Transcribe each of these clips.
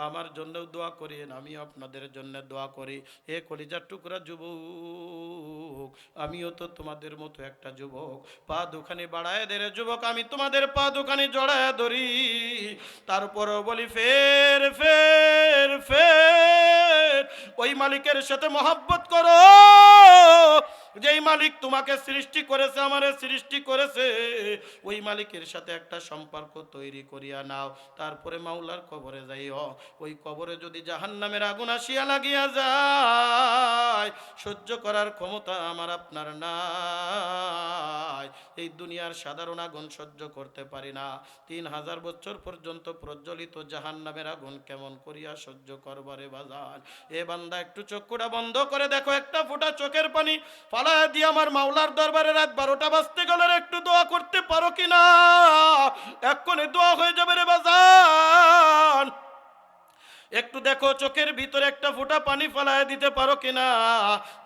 আমার জন্যও দোয়া করেন, আমি আপনাদের জন্য দোয়া করি। হে কলিজার টুকরা যুবক, আমিও তো তোমাদের মতো একটা যুবক। পা দুখানি বাড়ায় দে রে যুবক, আমি তোমাদের পা দুখানি জড়ায় ধরি। তারপরও বলি ফের ফের ফের ওই মালিকের সাথে মহব্বত করো, যেই মালিক তোমাকে সৃষ্টি করেছে, আমারে সৃষ্টি করেছে, ওই মালিকের সাথে একটা সম্পর্ক তৈরি করিয়া নাও। তারপরে মাওলার কবরে যাইও। ওই কবরে যদি জাহান্নামের আগুন আসিয়া লাগিয়া যায়, সহ্য করার ক্ষমতা আমার আপনার নাই। এই দুনিয়ার সাধারণ আগুন সহ্য করতে পারি না, 3000 বছর পর্যন্ত প্রজ্বলিত জাহান্নামের আগুন কেমন করিয়া সহ্য করবারে বাজান। এ বান্দা একটু চক্ষুটা বন্ধ করে দেখো, একটা ফোঁটা চোখের পানি ফালায় দিয়ে আমার মাওলার দরবারে রাত 12টা বাজতে গেলে একটু দোয়া করতে পারো কিনা? এক্ষুনি দোয়া হয়ে যাবে রে বাজান। একটু দেখো চোখের ভিতরে একটা ফোঁটা পানি ফেলায় দিতে পারো কিনা?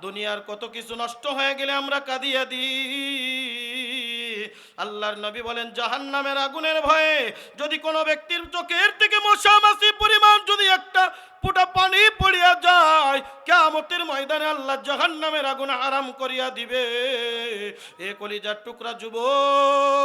দুনিয়ার কত কিছু নষ্ট হয়ে গেলে আমরা কাঁদিয়া দিই। আল্লাহর নবী বলেন, জাহান্নামের আগুনের ভয়ে যদি কোনো ব্যক্তির চোখের থেকে মশা মাছি পরিমাণ যদি একটা ফোঁটা পানি পড়িয়া যায়, কিয়ামতের ময়দানে আল্লাহ জাহান্নামের আগুন হারাম করিয়া দিবে। এ কলিজার টুকরা যুবক,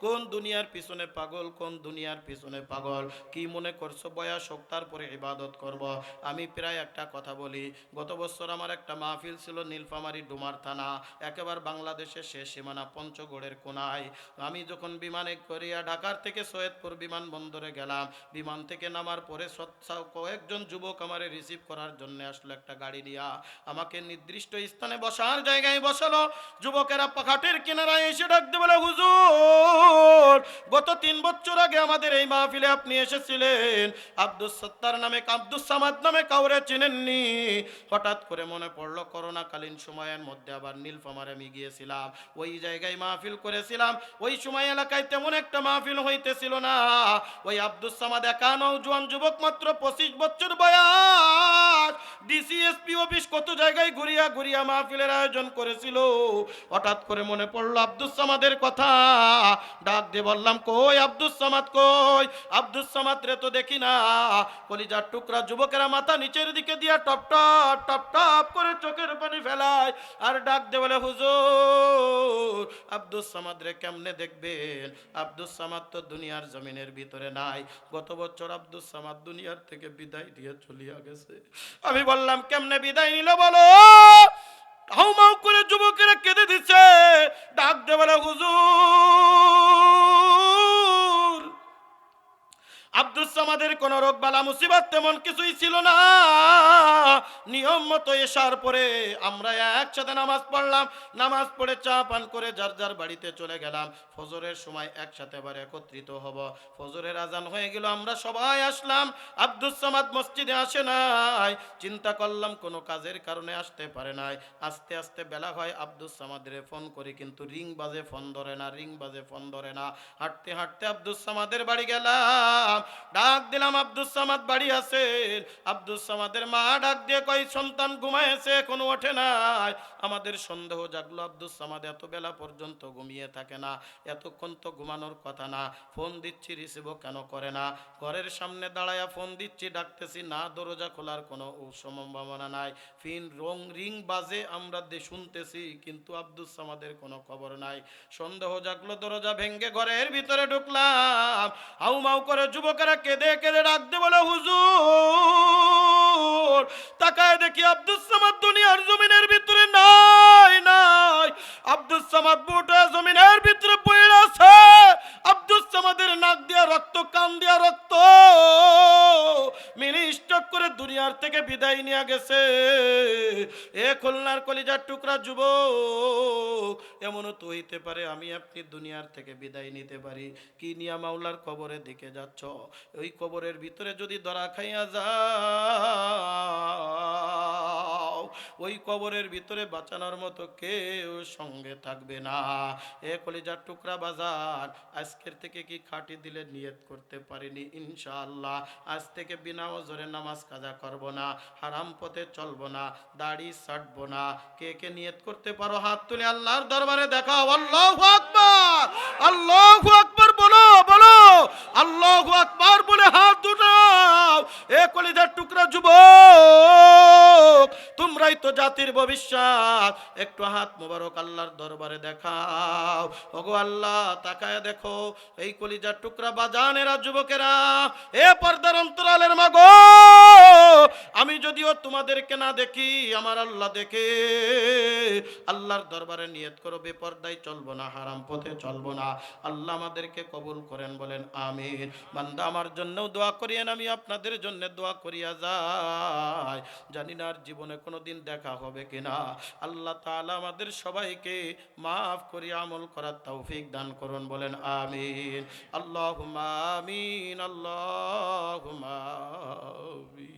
কোন দুনিয়ার পিছনে পাগল, কোন দুনিয়ার পিছনে পাগল? কি মনে করছো বয়স হোক তারপরে ইবাদত করব? আমি প্রায় একটা কথা বলি, গত বছর আমার একটা মাহফিল ছিল নীলফামারী ডুমার থানা, একেবারে বাংলাদেশের শেষ সীমানা পঞ্চগড়ের কোনায়। আমি যখন বিমানে করিয়া ঢাকার থেকে সৈয়দপুর বিমানবন্দরে গেলাম, বিমান থেকে নামার পরে কয়েকজন যুবক আমারে রিসিভ করার জন্য আসলো একটা গাড়ি নিয়া। আমাকে নির্দিষ্ট স্থানে বসার জায়গায় বসালো। যুবকেরা পাখাটের কিনারায় এসে ডাকতে বলে, হুজুর গত 3 বছর আগে আমাদের এই মাহফিলে আপনি এসেছিলেন, আব্দুস সত্তার নামে, আব্দুস সামাদ নামে কাউরে চিনেননি? হঠাৎ করে মনে পড়লো করোনাকালীন সময়ের মধ্যে আবার নীলফামারে আমি গিয়েছিলাম, ওই জায়গায় মাহফিল করেছিলাম। ওই সময় এলাকায় তেমন একটা মাহফিল হইতেছিল না। ওই আব্দুস সামাদ একা নওজোয়ান যুবক, মাত্র 25 বছর বয়স, ডিসিএসপি অফিস কত জায়গায় ঘুরিয়া ঘুরিয়া মাহফিলের আয়োজন করেছিল। হঠাৎ করে মনে পড়লো আব্দুস সামাদের কথা। ডাক দিয়ে বললাম, কই আব্দুস সামাদ কই? আব্দুস সামাদ রে তো দেখি না। কলিজার টুকরা যুবকেরা মাথা নিচের দিকে দিয়া টপ টপ টপ টপ করে চোখের পানি ফেলায় আর ডাক দিয়ে বলে, হুজুর আব্দুস সামাদ রে কেমনে দেখবেন? আব্দুস সামাদ তো দুনিয়ার জমিনের ভিতরে নাই। গত বছর আব্দুস সামাদ দুনিয়ার থেকে বিদায় দিয়ে চলিয়া গেছে। আমি বললাম, কেমনে বিদায় নিল বলো? হাউমাউ করে যুবকেরা কেঁদে দিচ্ছে। ডাক দিয়ে বলে, হুজুর আব্দুস সামাদের কোন রোগ বালা মুসিবত তেমন কিছুই ছিল না। নিয়ম মতো এশার পরে আমরা একসাথে নামাজ পড়লাম, নামাজ পড়ে চা পান করে যার যার বাড়িতে চলে গেলাম। ফজরের সময় একসাথে আবার একত্রিত হব। ফজরের আজান হয়ে গেল, আমরা সবাই আসলাম। আব্দুস সামাদ মসজিদে আসে নাই। চিন্তা করলাম কোনো কাজের কারণে আসতে পারে নাই। আস্তে আস্তে বেলা হয়, আব্দুস সামাদের ফোন করি, কিন্তু রিং বাজে ফোন ধরে না, রিং বাজে ফোন ধরে না। হাঁটতে হাঁটতে আব্দুস সামাদের বাড়ি গেলাম। ডাক দিলাম, আব্দুস সামাদ বাড়ি আছেন? আব্দুস সামাদের মা ডাক দিয়ে কই, সন্তান ঘুমায়েছে, এখনো ওঠে নাই। আমাদের সন্দেহ জাগলো, আব্দুস সামাদ এত বেলা পর্যন্ত ঘুমিয়ে থাকে না, এতক্ষণ তো ঘুমানোর কথা না। ফোন দিচ্ছি, রিসিভও কেন করে না? ঘরের সামনে দাঁড়ায়া ফোন দিচ্ছি, ডাকতেছি না, দরজা খোলার কোনো সম্ভাবনা নাই। রিং বাজে, আমরা শুনতেছি, কিন্তু আব্দুস সামাদের কোনো খবর নাই। সন্দেহ জাগলো, দরজা ভেঙ্গে ঘরের ভিতরে ঢুকলাম। হাউমাউ করে যুবকেরা কেঁদে কেঁদে ডাকতে বলে, হুজুর তাকায় দেখি আব্দুস সামাদ দুনিয়ার জমিনের ভিতরে নাই নাই। আব্দুস সামাদ বুটা জমিনের ভিতরে পড়ে আছে। আব্দুস সামাদের নাক দিয়া রক্ত, কান দিয়া রক্ত, মিনি স্টক করে দুনিয়ার থেকে বিদায় নিয়ে গেছে। এ খুলনার কলিজার টুকরা যুবক, এমনও তো হইতে পারে আমি আপনি দুনিয়ার থেকে বিদায় নিতে পারি। কি নিয়া মাওলার কবরের দিকে যাচ্ছ? ওই কবরের ভিতরে যদি ধরা খাইয়া যাও, ওই কবরের ভিতরে বাঁচানোর মতো কেউ সঙ্গে থাকবে না। এ কলিজার টুকরা বাজার, আজকের থেকে কি খাঁটি দিলে নিয়ত করতে পারিনি ইনশাআল্লাহ, আজ থেকে বিনা ওজরে নামাজ কাজা করব না, হারাম পথে চলবো না, দাড়ি ছাড়বো না। কে কে নিয়ত করতে পারো হাত তুলে আল্লাহর দরবারে দেখাও। আল্লাহু আকবার, আল্লাহু আকবার বলো বলো, আল্লাহু আকবার বলে হাত উঠাও। এ কলিজার টুকরা যুবক, তোমরাই তো জাতির ভবিষ্যৎ, একটু হাত মোবারক আল্লাহর দরবারে দেখাও। ওগো আল্লাহ, তাকায় দেখো এই কলিজার টুকরা বাজানেরা, যুবকেরা, এ পর্দার অন্তরালের মাগো, আমি যদিও তোমাদেরকে না দেখি, আমার আল্লাহ দেখে। আল্লাহর দরবারে নিয়ত করো, বেপরদায় চলবো না, হারাম পথে চলবো না। আল্লাহ আমাদেরকে কবুল করেন, বলেন আমিন। বান্দা আমার জন্যও দোয়া করিয়েন, আমি আপনাদের জন্য দোয়া করিয়া যাই। জানি না আর জীবনে কোনোদিন দেখা হবে কিনা। আল্লাহ তাআলা আমাদের সবাইকে মাফ করিয়া আমল করার তৌফিক দান করুন, বলেন আমিন। আল্লাহুম্মা আমিন, আল্লাহুম্মা আমিন।